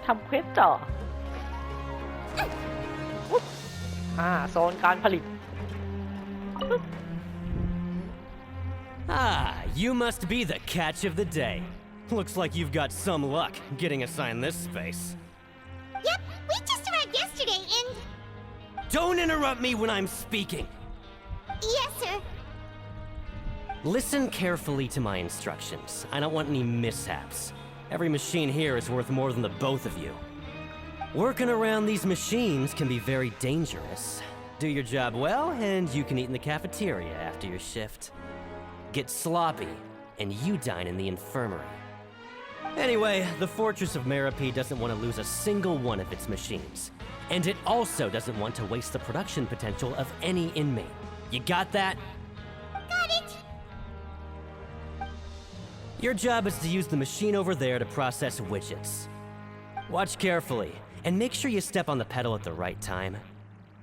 ทำเควสต่อโซนการผลิต You must be the catch of the day. Looks like you've got some luck getting assigned this space. Yep, we just arrived yesterday and... Don't interrupt me when I'm speaking. Yes, sir. Listen carefully to my instructions. I don't want any mishaps. Every machine here is worth more than the both of you. Working around these machines can be very dangerous. Do your job well, and you can eat in the cafeteria after your shift. Get sloppy, and you dine in the infirmary. Anyway, the Fortress of Merope doesn't want to lose a single one of its machines. And it also doesn't want to waste the production potential of any inmate. You got that? Got it. Your job is to use the machine over there to process widgets. Watch carefully, and make sure you step on the pedal at the right time.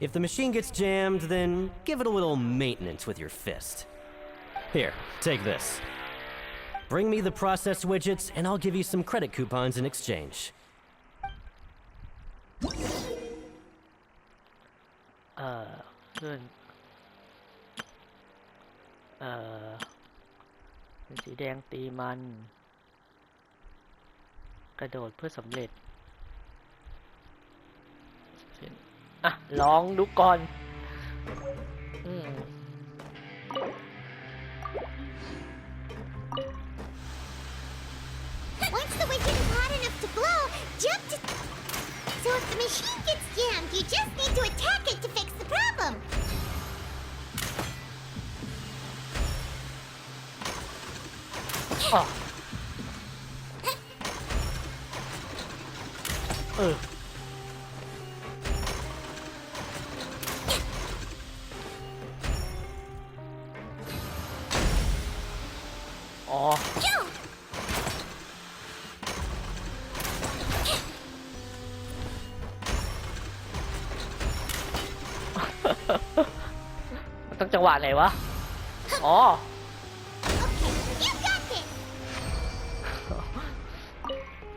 If the machine gets jammed, then give it a little maintenance with your fist. Here, take this. Bring me the processed widgets, and I'll give you some credit coupons in exchange. เพื่อนเป็นสีแดงตีมันกระโดดเพื่อสำเร็จลองดูก่อน Once the widget is hot enough to blow, jump to... So if the machine gets jammed, you just need to attack it to fix the problem. Jump! มันต้องจังหวะไหนวะ Okay, you got this.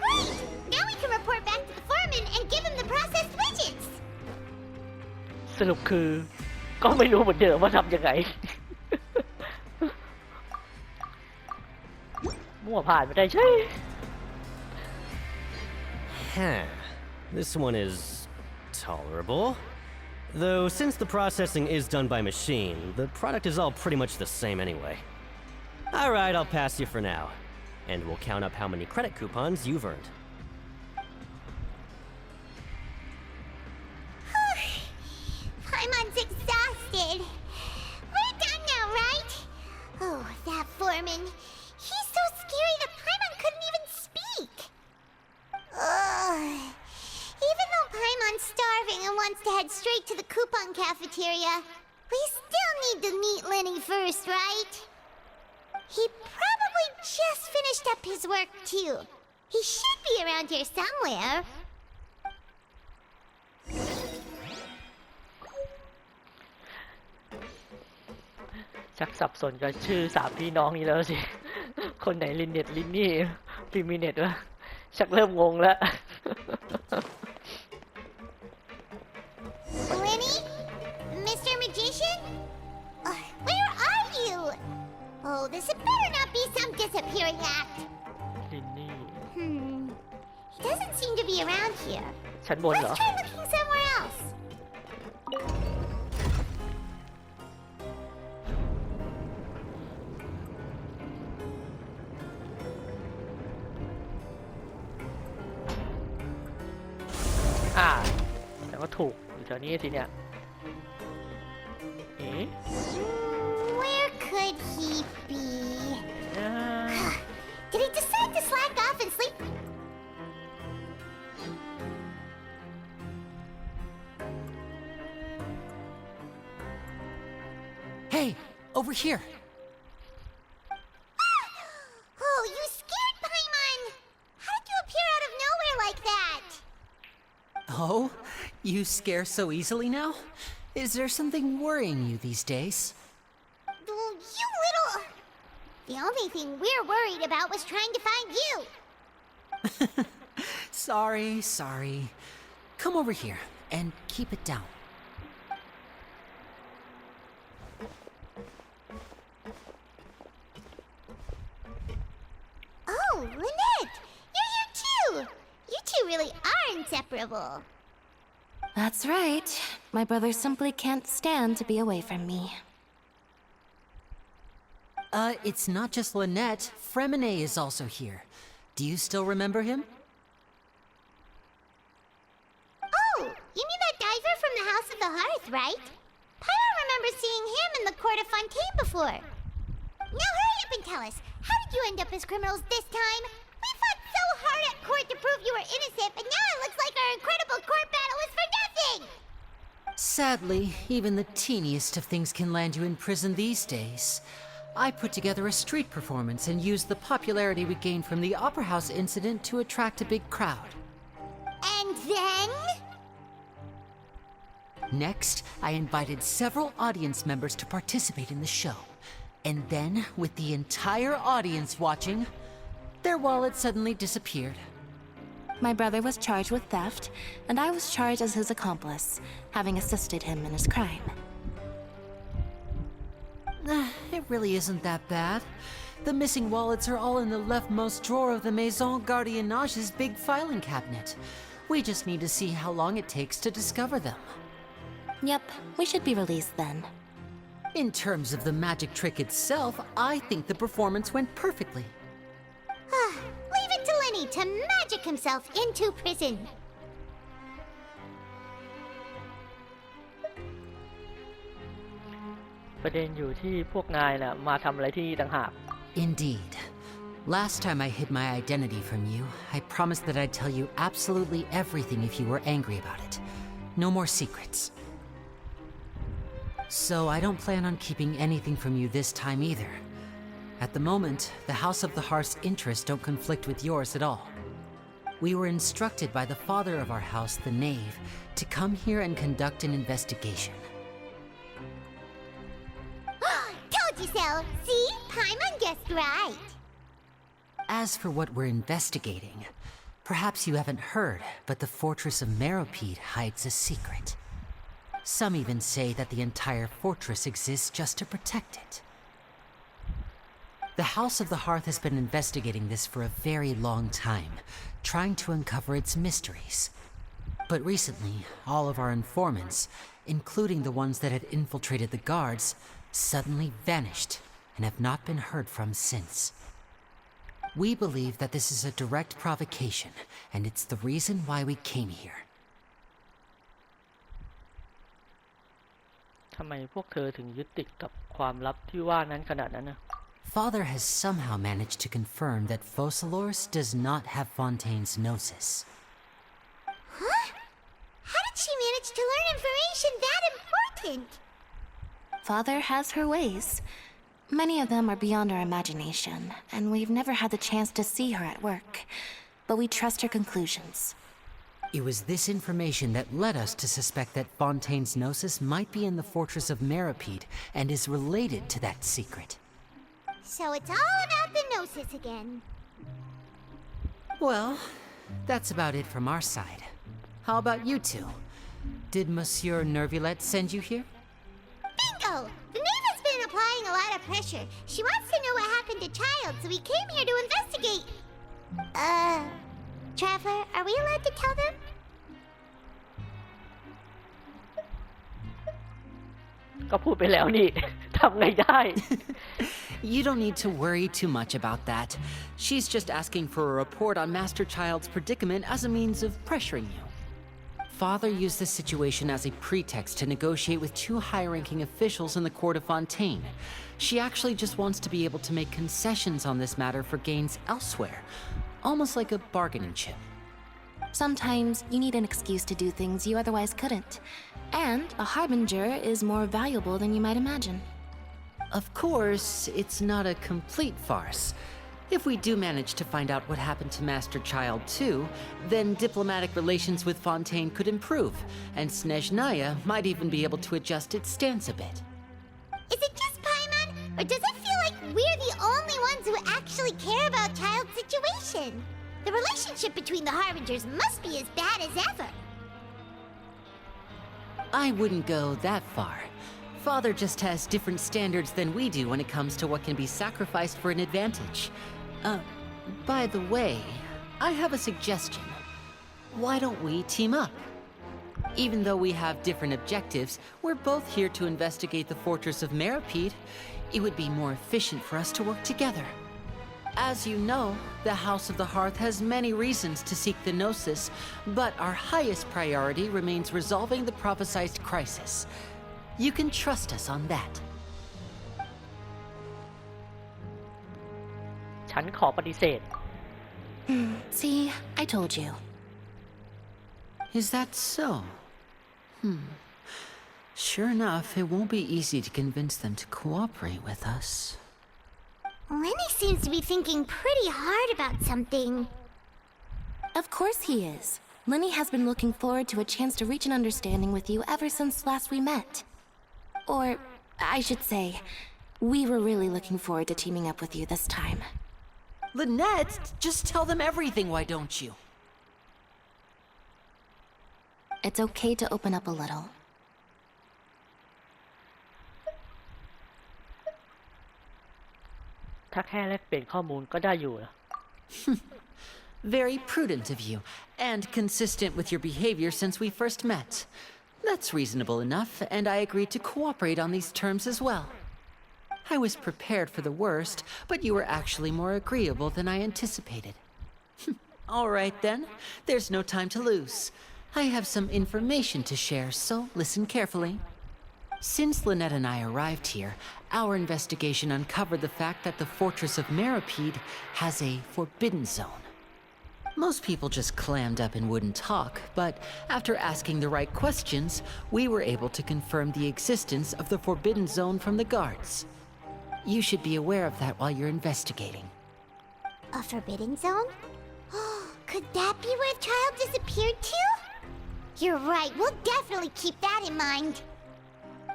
Great! Now we can report back to the foreman and give him the processed widgets. สรุปคือก็ไม่รู้เหมือนเดิมว่าทำยังไง มั่วผ่านไปได้ใช่ This one is tolerable. Though, since the processing is done by machine, the product is all pretty much the same anyway. Alright, I'll pass you for now. And we'll count up how many credit coupons you've earned. Paimon's exhausted. We're done now, right? Oh, that foreman. He's so scary that Paimon couldn't even speak. Ugh. Even though Paimon's starving and wants to head straight to the coupon cafeteria, we still need to meet Lenny first, right? He probably just finished up his work, too. He should be around here somewhere. ชักสับสนกับชื่อสามพี่น้องนี้แล้วสิ คนไหนลินเน็ตลินนี่ฟิมิเน็ตวะชักเริ่มงงแล้ว Lenny? Mr. Magician? Where are you? Oh, this had better not be some disappearing act. ลินนี่ He doesn't seem to be around here. ชั้นบนเหรอ Let's try looking somewhere else. แต่ก็ถูกอยู่แถวนี้สิเนี่ย Where could he be? Did he decide to slack off and sleep? Hey, over here. Oh, you scared Paimon! How did you appear out of nowhere like that? Oh, you scare so easily now? Is there something worrying you these days? You little... The only thing we're worried about was trying to find you. Sorry. Come over here and keep it down. Oh, Lynette! You're here too! You two really are inseparable. That's right. My brother simply can't stand to be away from me. It's not just Lynette. Fremine is also here. Do you still remember him? Oh, you mean that diver from the House of the Hearth, right? Paimon remembers seeing him in the Court of Fontaine before. Now hurry up and tell us, how did you end up as criminals this time? We fought so hard at court to prove you were innocent, but now it looks like our incredible court battle was for nothing! Sadly, even the teeniest of things can land you in prison these days. I put together a street performance and used the popularity we gained from the Opera House incident to attract a big crowd. And then? Next, I invited several audience members to participate in the show. And then, with the entire audience watching, their wallet suddenly disappeared. My brother was charged with theft, and I was charged as his accomplice, having assisted him in his crime. It really isn't that bad. The missing wallets are all in the leftmost drawer of the Maison Gardiennage's big filing cabinet. We just need to see how long it takes to discover them. Yep, we should be released then. In terms of the magic trick itself, I think the performance went perfectly. Leave it to Lenny to magic himself into prison.ประเด็นอยู่ที่พวกนายน่ะมาทำอะไรที่นี่ต่างหาก Indeed. Last time I hid my identity from you, I promised that I'd tell you absolutely everything if you were angry about it. No more secrets. So I don't plan on keeping anything from you this time either. At the moment, the House of the Hearth's interests don't conflict with yours at all. We were instructed by the father of our house, the Knave, to come here and conduct an investigation. Told you so! See? Paimon guessed right. As for what we're investigating, perhaps you haven't heard, but the fortress of Meropide hides a secret. Some even say that the entire fortress exists just to protect it. The House of the Hearth has been investigating this for a very long time, trying to uncover its mysteries. But recently, all of our informants, including the ones that had infiltrated the guards, suddenly vanished and have not been heard from since. We believe that this is a direct provocation, and it's the reason why we came here. ทำไมพวกเธอถึงยึดติดกับความลับที่ว่านั้นขนาดนั้นนะ Father has somehow managed to confirm that Focalors does not have Fontaine's gnosis. Huh? How did she manage to learn information that important? Father has her ways. Many of them are beyond our imagination, and we've never had the chance to see her at work. But we trust her conclusions. It was this information that led us to suspect that Fontaine's gnosis might be in the fortress of Meropide and is related to that secret. So it's all about the Gnosis again. Well, that's about it from our side. How about you two? Did Monsieur Nervulette send you here? Bingo! The Knave has been applying a lot of pressure. She wants to know what happened to Child, so we came here to investigate. Traveler, are we allowed to tell them? ก็พูดไปแล้วนี่ ทำไงได้ You don't need to worry too much about that. She's just asking for a report on Master Child's predicament as a means of pressuring you. Father used this situation as a pretext to negotiate with two high-ranking officials in the court of Fontaine. She actually just wants to be able to make concessions on this matter for gains elsewhere, almost like a bargaining chip. Sometimes you need an excuse to do things you otherwise couldn't. And a harbinger is more valuable than you might imagine. Of course, it's not a complete farce. If we do manage to find out what happened to Master Child too, then diplomatic relations with Fontaine could improve, and Snezhnaya might even be able to adjust its stance a bit. Is it just Paimon, or does it feel like we're the only ones who actually care about Child's situation? The relationship between the Harbingers must be as bad as ever. I wouldn't go that far. Father just has different standards than we do when it comes to what can be sacrificed for an advantage. By the way, I have a suggestion. Why don't we team up? Even though we have different objectives, we're both here to investigate the fortress of Meripede. It would be more efficient for us to work together. As you know, the House of the Hearth has many reasons to seek the Gnosis, but our highest priority remains resolving the prophesied crisis. You can trust us on that. ฉันขอปฏิเสธ See, I told you. Is that so? Sure enough, it won't be easy to convince them to cooperate with us. Lenny seems to be thinking pretty hard about something. Of course he is. Lenny has been looking forward to a chance to reach an understanding with you ever since last we met. Or, I should say, we were really looking forward to teaming up with you this time. Lynette, just tell them everything, why don't you? It's okay to open up a little.ถ้าแค่แลกเปลี่ยนข้อมูลก็ได้อยู่นะ Very prudent of you, and consistent with your behavior since we first met. That's reasonable enough, and I agreed to cooperate on these terms as well. I was prepared for the worst, but you were actually more agreeable than I anticipated. All right then, there's no time to lose. I have some information to share, so listen carefully. Since Lynette and I arrived here, our investigation uncovered the fact that the fortress of Meripede has a forbidden zone. Most people just clammed up and wouldn't talk, but after asking the right questions, we were able to confirm the existence of the forbidden zone from the guards. You should be aware of that while you're investigating. A forbidden zone? Could that be where the child disappeared to? You're right, we'll definitely keep that in mind.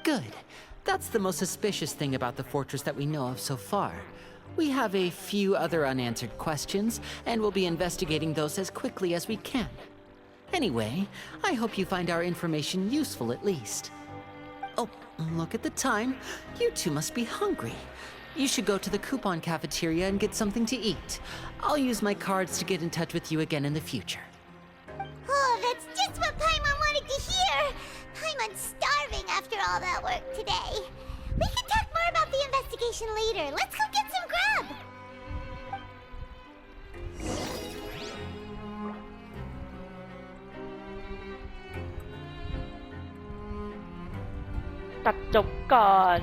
Good. That's the most suspicious thing about the fortress that we know of so far. We have a few other unanswered questions, and we'll be investigating those as quickly as we can. Anyway, I hope you find our information useful at least. Oh, look at the time. You two must be hungry. You should go to the coupon cafeteria and get something to eat. I'll use my cards to get in touch with you again in the future. Oh, that's just what Paimon wanted to hear! Paimon's starving after all that work today. We can talk more about the investigation later. Let's go get some grub! ตัดจบก่อน